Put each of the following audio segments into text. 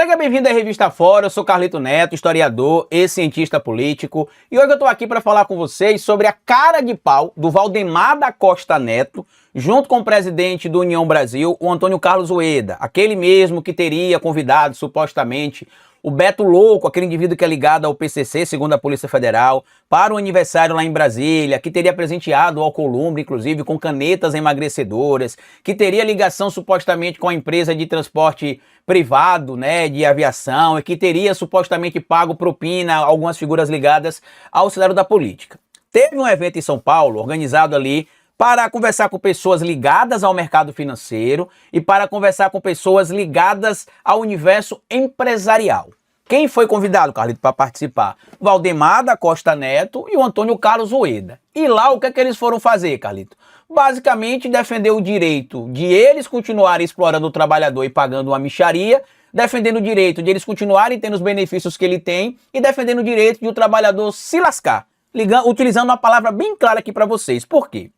Seja bem-vindo à Revista Fora, eu sou Carlito Neto, historiador e cientista político, e hoje eu estou aqui para falar com vocês sobre a cara de pau do Valdemar da Costa Neto, junto com o presidente do União Brasil, o Antônio Carlos Rueda, aquele mesmo que teria convidado, supostamente, o Beto Louco, aquele indivíduo que é ligado ao PCC, segundo a Polícia Federal, para o aniversário lá em Brasília, que teria presenteado o Alcolumbre, inclusive, com canetas emagrecedoras, que teria ligação supostamente com a empresa de transporte privado, né, de aviação, e que teria supostamente pago propina a algumas figuras ligadas ao cenário da política. Teve um evento em São Paulo, organizado ali, para conversar com pessoas ligadas ao mercado financeiro e para conversar com pessoas ligadas ao universo empresarial. Quem foi convidado, Carlito, para participar? Valdemar da Costa Neto e o Antônio Carlos Rueda. E lá o que é que eles foram fazer, Carlito? Basicamente defender o direito de eles continuarem explorando o trabalhador e pagando uma mixaria, defendendo o direito de eles continuarem tendo os benefícios que ele tem e defendendo o direito de o trabalhador se lascar, utilizando uma palavra bem clara aqui para vocês. Por quê?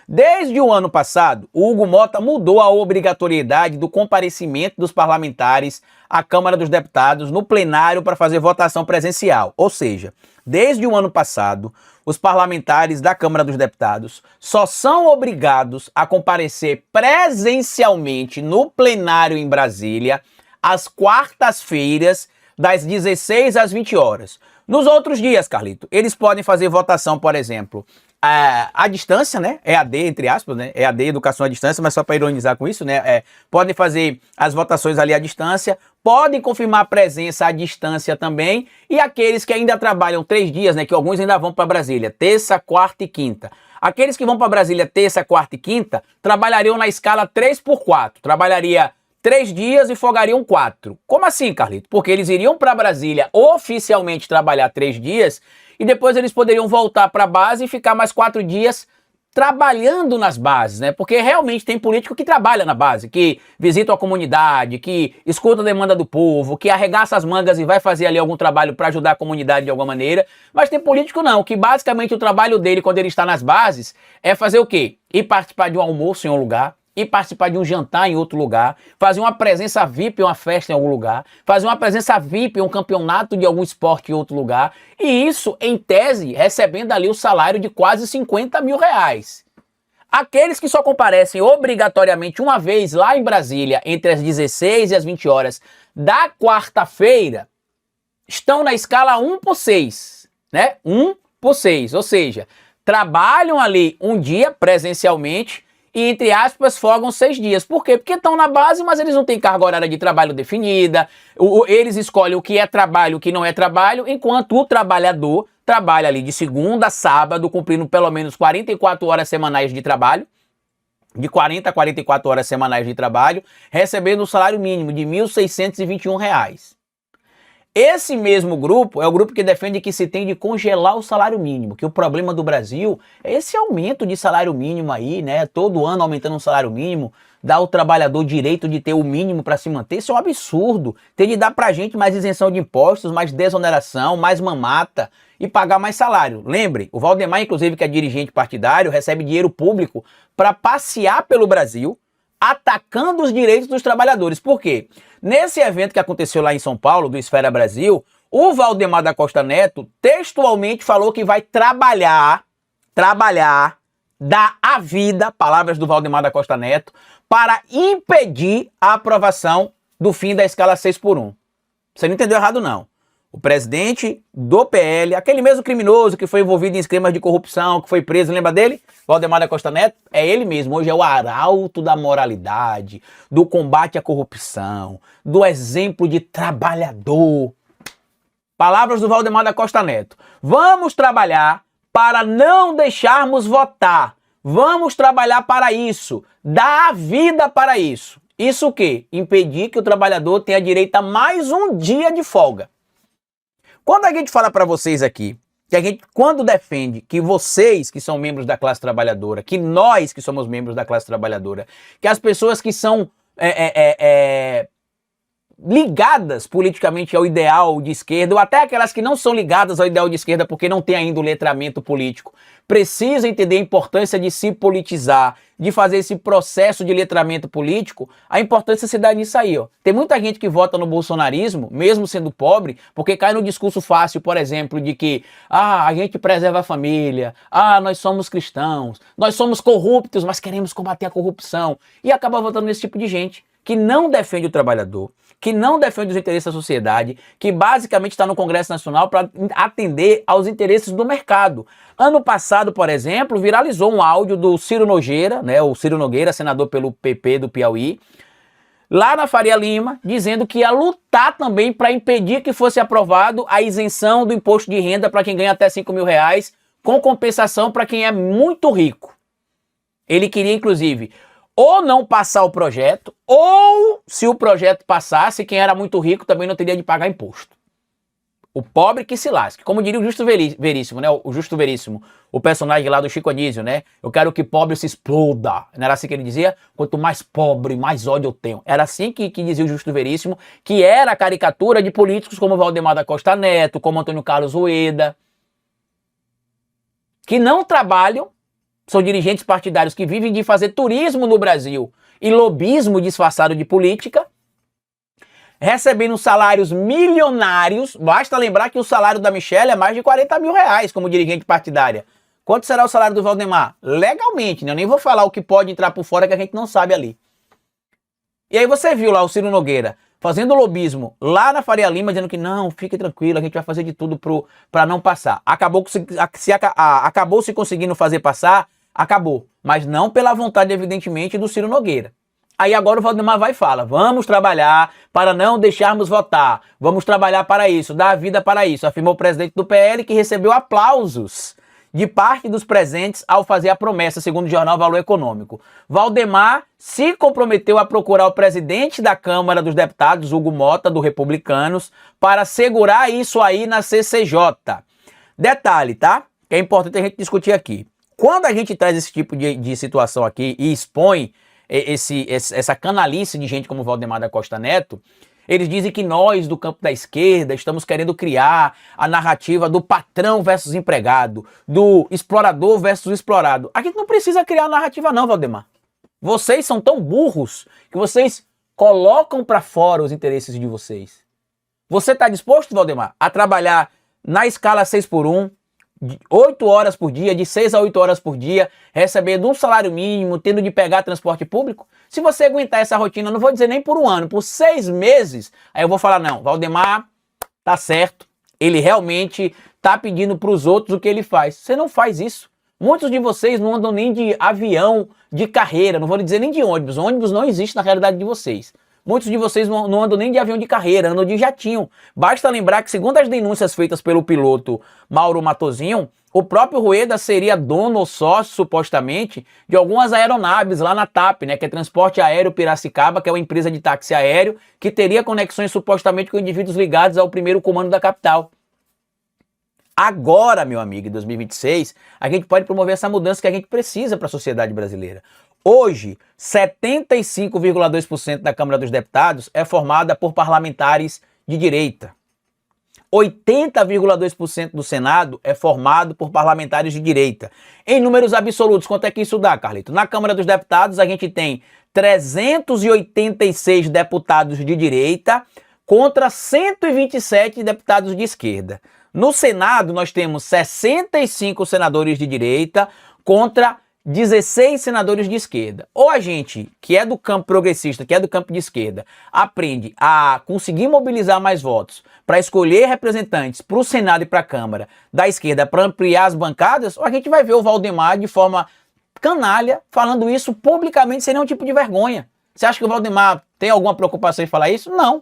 Desde o ano passado, o Hugo Mota mudou a obrigatoriedade do comparecimento dos parlamentares à Câmara dos Deputados no plenário para fazer votação presencial. Ou seja, desde o ano passado, os parlamentares da Câmara dos Deputados só são obrigados a comparecer presencialmente no plenário em Brasília às quartas-feiras, das 16 às 20 horas. Nos outros dias, Carlito, eles podem fazer votação, por exemplo, à distância, né? EAD, entre aspas, né? EAD, educação à distância, mas só para ironizar com isso, né? Podem fazer as votações ali à distância, podem confirmar a presença à distância também, e aqueles que ainda trabalham 3 dias, né? Que alguns ainda vão para Brasília, terça, quarta e quinta. Aqueles que vão para Brasília terça, quarta e quinta, trabalhariam na escala 3x4, trabalharia 3 dias e folgariam 4. Como assim, Carlito? Porque eles iriam para Brasília oficialmente trabalhar 3 dias e depois eles poderiam voltar para a base e ficar mais 4 dias trabalhando nas bases, né? Porque realmente tem político que trabalha na base, que visita a comunidade, que escuta a demanda do povo, que arregaça as mangas e vai fazer ali algum trabalho para ajudar a comunidade de alguma maneira. Mas tem político não, que basicamente o trabalho dele quando ele está nas bases é fazer o quê? Ir participar de um almoço em um lugar, e participar de um jantar em outro lugar, fazer uma presença VIP em uma festa em algum lugar, fazer uma presença VIP em um campeonato de algum esporte em outro lugar, e isso, em tese, recebendo ali o salário de quase 50 mil reais. Aqueles que só comparecem obrigatoriamente uma vez lá em Brasília, entre as 16 e as 20 horas da quarta-feira, estão na escala 1/6, né? 1/6, ou seja, trabalham ali um dia presencialmente, e, entre aspas, folgam 6 dias. Por quê? Porque estão na base, mas eles não têm carga horária de trabalho definida, eles escolhem o que é trabalho e o que não é trabalho, enquanto o trabalhador trabalha ali de segunda a sábado, cumprindo pelo menos 44 horas semanais de trabalho, de 40 a 44 horas semanais de trabalho, recebendo um salário mínimo de R$ 1.621. Esse mesmo grupo é o grupo que defende que se tem de congelar o salário mínimo, que o problema do Brasil é esse aumento de salário mínimo aí, né? Todo ano aumentando o salário mínimo, dá ao trabalhador direito de ter o mínimo para se manter. Isso é um absurdo. Tem de dar pra gente mais isenção de impostos, mais desoneração, mais mamata e pagar mais salário. Lembre, o Valdemar, inclusive, que é dirigente partidário, recebe dinheiro público para passear pelo Brasil, atacando os direitos dos trabalhadores. Por quê? Nesse evento que aconteceu lá em São Paulo, do Esfera Brasil, o Valdemar da Costa Neto textualmente falou que vai trabalhar, dar a vida, palavras do Valdemar da Costa Neto, para impedir a aprovação do fim da escala 6x1. Você não entendeu errado, não. O presidente do PL, aquele mesmo criminoso que foi envolvido em esquemas de corrupção, que foi preso, lembra dele? Valdemar da Costa Neto? É ele mesmo, hoje é o arauto da moralidade, do combate à corrupção, do exemplo de trabalhador. Palavras do Valdemar da Costa Neto. Vamos trabalhar para não deixarmos votar. Vamos trabalhar para isso, dar a vida para isso. Isso o quê? Impedir que o trabalhador tenha direito a mais um dia de folga. Quando a gente fala para vocês aqui, que a gente, quando defende que vocês que são membros da classe trabalhadora, que nós que somos membros da classe trabalhadora, que as pessoas que são ligadas politicamente ao ideal de esquerda, ou até aquelas que não são ligadas ao ideal de esquerda porque não têm ainda o letramento político, precisam entender a importância de se politizar, de fazer esse processo de letramento político. A importância se dá nisso aí, ó. Tem muita gente que vota no bolsonarismo, mesmo sendo pobre, porque cai no discurso fácil, por exemplo, de que a gente preserva a família, nós somos cristãos, nós somos corruptos, mas queremos combater a corrupção, e acaba votando nesse tipo de gente que não defende o trabalhador, que não defende os interesses da sociedade, que basicamente está no Congresso Nacional para atender aos interesses do mercado. Ano passado, por exemplo, viralizou um áudio do Ciro Nogueira, né, o Ciro Nogueira, senador pelo PP do Piauí, lá na Faria Lima, dizendo que ia lutar também para impedir que fosse aprovado a isenção do imposto de renda para quem ganha até R$ 5.000, com compensação para quem é muito rico. Ele queria, inclusive, ou não passar o projeto, ou se o projeto passasse, quem era muito rico também não teria de pagar imposto. O pobre que se lasque. Como diria o Justo Veríssimo, né? O Justo Veríssimo, o personagem lá do Chico Anísio, né? Eu quero que pobre se exploda. Não era assim que ele dizia? Quanto mais pobre, mais ódio eu tenho. Era assim que dizia o Justo Veríssimo, que era a caricatura de políticos como Valdemar da Costa Neto, como Antônio Carlos Rueda, que não trabalham. São dirigentes partidários que vivem de fazer turismo no Brasil e lobismo disfarçado de política, recebendo salários milionários. Basta lembrar que o salário da Michelle é mais de R$ 40.000 como dirigente partidária. Quanto será o salário do Valdemar? Legalmente, né? Eu nem vou falar o que pode entrar por fora que a gente não sabe ali. E aí você viu lá o Ciro Nogueira fazendo lobismo lá na Faria Lima, dizendo que não, fique tranquilo, a gente vai fazer de tudo para não passar. Acabou se conseguindo fazer passar, acabou. Mas não pela vontade, evidentemente, do Ciro Nogueira. Aí agora o Valdemar vai e fala, vamos trabalhar para não deixarmos votar, vamos trabalhar para isso, dar a vida para isso, afirmou o presidente do PL, que recebeu aplausos de parte dos presentes ao fazer a promessa, segundo o jornal Valor Econômico. Valdemar se comprometeu a procurar o presidente da Câmara dos Deputados, Hugo Mota, do Republicanos, para segurar isso aí na CCJ. Detalhe, tá? Que é importante a gente discutir aqui. Quando a gente traz esse tipo de situação aqui e expõe essa canalice de gente como Valdemar da Costa Neto, eles dizem que nós, do campo da esquerda, estamos querendo criar a narrativa do patrão versus empregado, do explorador versus explorado. A gente não precisa criar a narrativa não, Valdemar. Vocês são tão burros que vocês colocam para fora os interesses de vocês. Você está disposto, Valdemar, a trabalhar na escala 6x1, 8 horas por dia, de 6 a 8 horas por dia, recebendo um salário mínimo, tendo de pegar transporte público? Se você aguentar essa rotina, não vou dizer nem por um ano, por 6 meses, aí eu vou falar, não, Valdemar tá certo, ele realmente tá pedindo para os outros o que ele faz. Você não faz isso. Muitos de vocês não andam nem de avião de carreira, não vou dizer nem de ônibus. O ônibus não existe na realidade de vocês. Muitos de vocês não andam nem de avião de carreira, andam de jatinho. Basta lembrar que, segundo as denúncias feitas pelo piloto Mauro Matosinho, o próprio Rueda seria dono ou sócio, supostamente, de algumas aeronaves lá na TAP, né, que é Transporte Aéreo Piracicaba, que é uma empresa de táxi aéreo, que teria conexões supostamente com indivíduos ligados ao primeiro comando da capital. Agora, meu amigo, em 2026, a gente pode promover essa mudança que a gente precisa para a sociedade brasileira. Hoje, 75,2% da Câmara dos Deputados é formada por parlamentares de direita. 80,2% do Senado é formado por parlamentares de direita. Em números absolutos, quanto é que isso dá, Carlito? Na Câmara dos Deputados, a gente tem 386 deputados de direita contra 127 deputados de esquerda. No Senado, nós temos 65 senadores de direita contra 16 senadores de esquerda. Ou a gente, que é do campo progressista, que é do campo de esquerda, aprende a conseguir mobilizar mais votos para escolher representantes para o Senado e para a Câmara da esquerda para ampliar as bancadas, ou a gente vai ver o Valdemar de forma canalha falando isso publicamente sem nenhum tipo de vergonha. Você acha que o Valdemar tem alguma preocupação em falar isso? Não.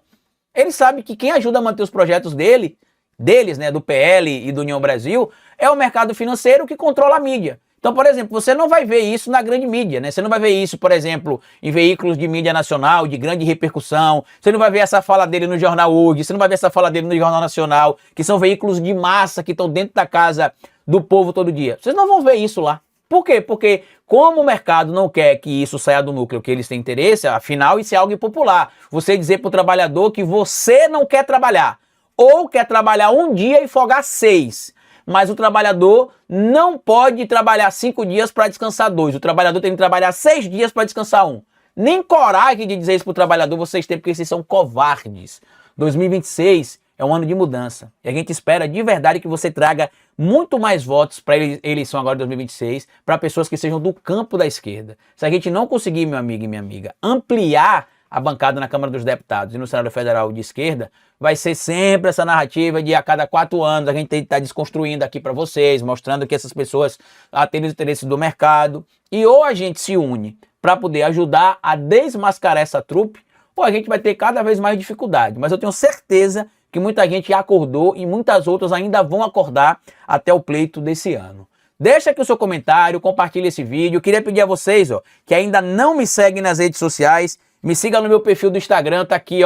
Ele sabe que quem ajuda a manter os projetos deles, né, do PL e do União Brasil, é o mercado financeiro que controla a mídia. Então, por exemplo, você não vai ver isso na grande mídia, né? Você não vai ver isso, por exemplo, em veículos de mídia nacional, de grande repercussão. Você não vai ver essa fala dele no Jornal Hoje, você não vai ver essa fala dele no Jornal Nacional, que são veículos de massa que estão dentro da casa do povo todo dia. Vocês não vão ver isso lá. Por quê? Porque Como o mercado não quer que isso saia do núcleo que eles têm interesse, afinal isso é algo impopular. Você dizer para o trabalhador que você não quer trabalhar, ou quer trabalhar um dia e folgar 6. Mas o trabalhador não pode trabalhar 5 dias para descansar 2. O trabalhador tem que trabalhar 6 dias para descansar 1. Nem coragem de dizer isso para o trabalhador vocês têm, porque vocês são covardes. 2026 é um ano de mudança. E a gente espera de verdade que você traga muito mais votos para a eleição agora de 2026, para pessoas que sejam do campo da esquerda. Se a gente não conseguir, meu amigo e minha amiga, ampliar a bancada na Câmara dos Deputados e no Senado Federal de esquerda, vai ser sempre essa narrativa de a cada 4 anos a gente tem que estar desconstruindo aqui para vocês, mostrando que essas pessoas atendem os interesses do mercado. E ou a gente se une para poder ajudar a desmascarar essa trupe, ou a gente vai ter cada vez mais dificuldade. Mas eu tenho certeza que muita gente já acordou e muitas outras ainda vão acordar até o pleito desse ano. Deixa aqui o seu comentário, compartilha esse vídeo. Eu queria pedir a vocês, que ainda não me seguem nas redes sociais, me siga no meu perfil do Instagram, tá aqui,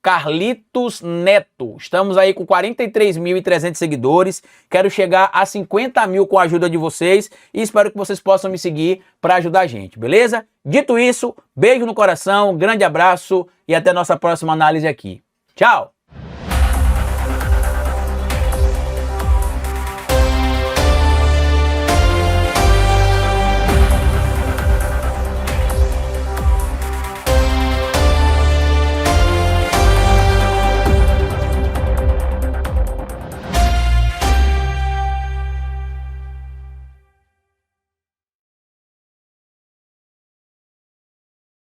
Carlitos Neto. Estamos aí com 43.300 seguidores. Quero chegar a 50 mil com a ajuda de vocês e espero que vocês possam me seguir para ajudar a gente, beleza? Dito isso, beijo no coração, grande abraço e até a nossa próxima análise aqui. Tchau!